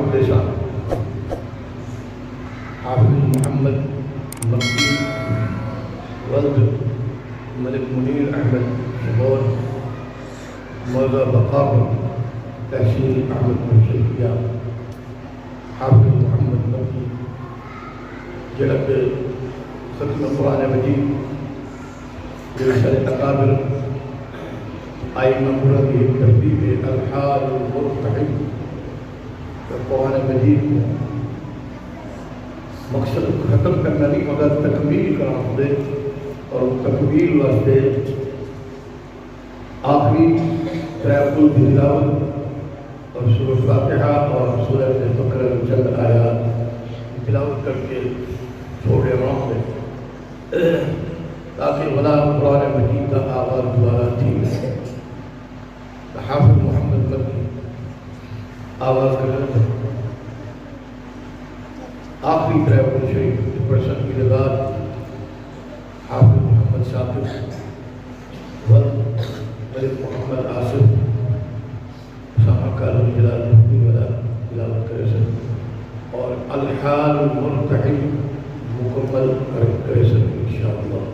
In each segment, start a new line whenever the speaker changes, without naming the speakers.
اللسان حافظ محمد مكي ولد الملك منير أحمد شبور موضع بقاء تحسين أحمد منشية حافظ محمد مكي جلب ختم القرآن المجيد برسالة أكابر أئمة مرضي ترتيب الحال المرتحل القرآن المجيد मकसद ख़त्म करने की मगर तकमील कराने दे और तकमील वास्ते आखिरी त्रैकुल तिलावत और सूरह फातिहा और सूरह बकरा चंद आयात तिलावत करके छोड़े वहाँ ताकि वला कुरान मजीद का आगाज़ दोबारा ठीक है। हाफिज़ मोहम्मद मक्की आवाज़ कर आखिरी ड्राइवर शरीफ पर्सन की जगह हाफिज़ मोहम्मद साकिब वल मलिक मोहम्मद आसिफ सामा कालून जलाल वाला तिलावत करे सन और अल-हाल मुर्तहिल मुकम्मल करे सन इंशाअल्लाह।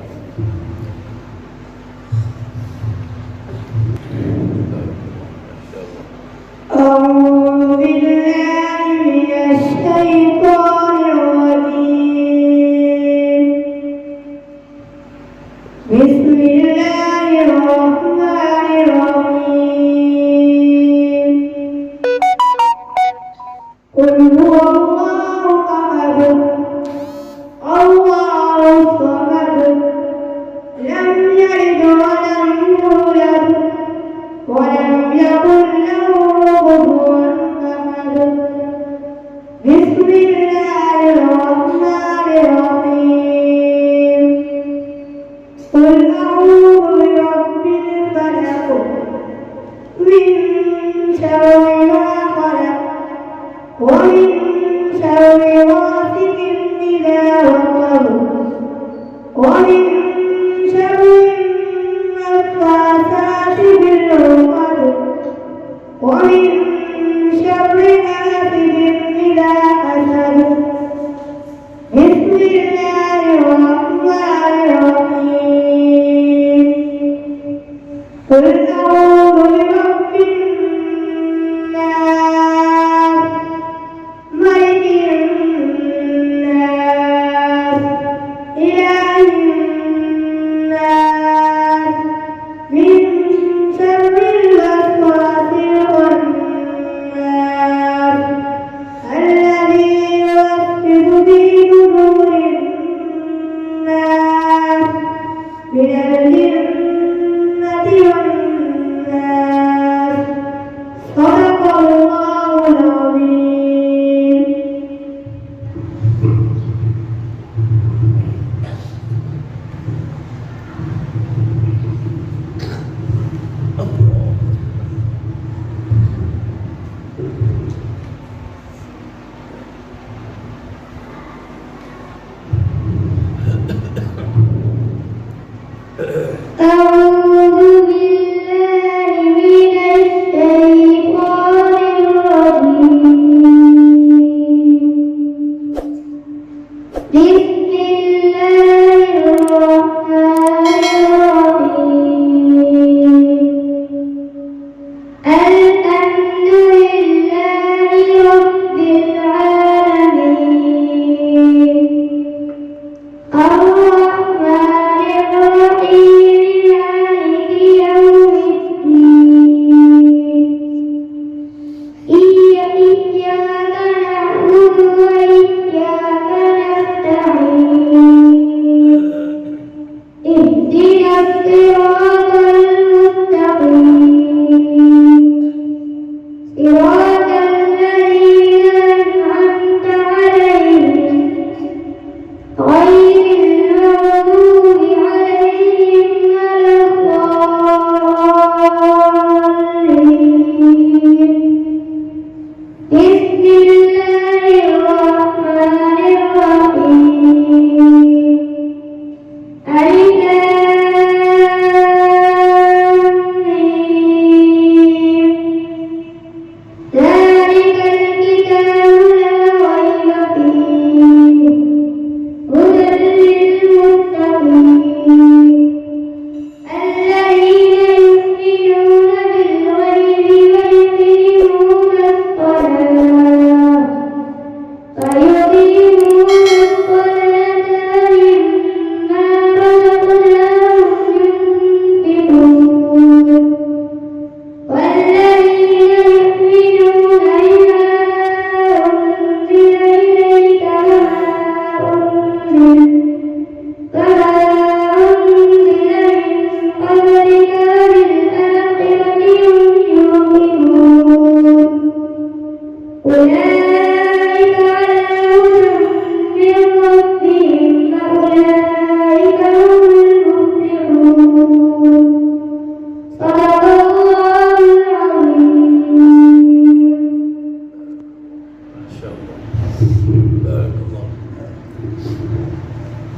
ذلك الكتاب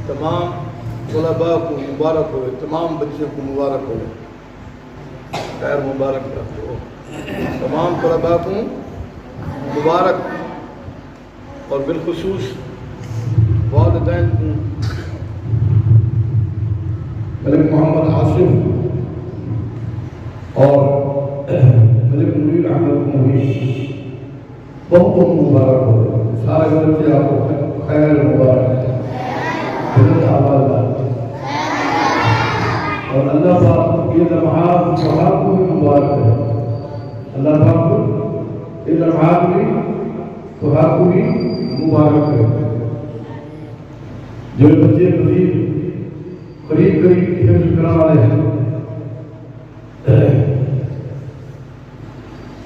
तमाम तलबा को मुबारक हो, तमाम बच्चों को मुबारक हो, खैर मुबारक करते हो, तमाम तलबा को मुबारक, और बिलखुसूस वालिदैन को मलिक मोहम्मद आसिफ और मलिक मुनीर अहमद को भी बहुत बहुत मुबारक हो। सारे बच्चे आपको खैर मुबारक, और अल्लाह पाक ये लम्हात को भी मुबारक है। अल्लाह पाक को ये लम्हात को भी मुबारक है। जो बच्चे करीब हिफ्ज़ करने वाले हैं,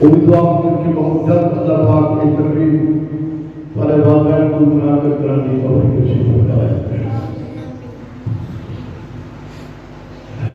उनकी दुआ की बहुत जल्द अल्लाह पाक एक तकरीब वाले वाक़या को मुनाक़िद करने की तौफ़ीक़ नसीब फरमाए।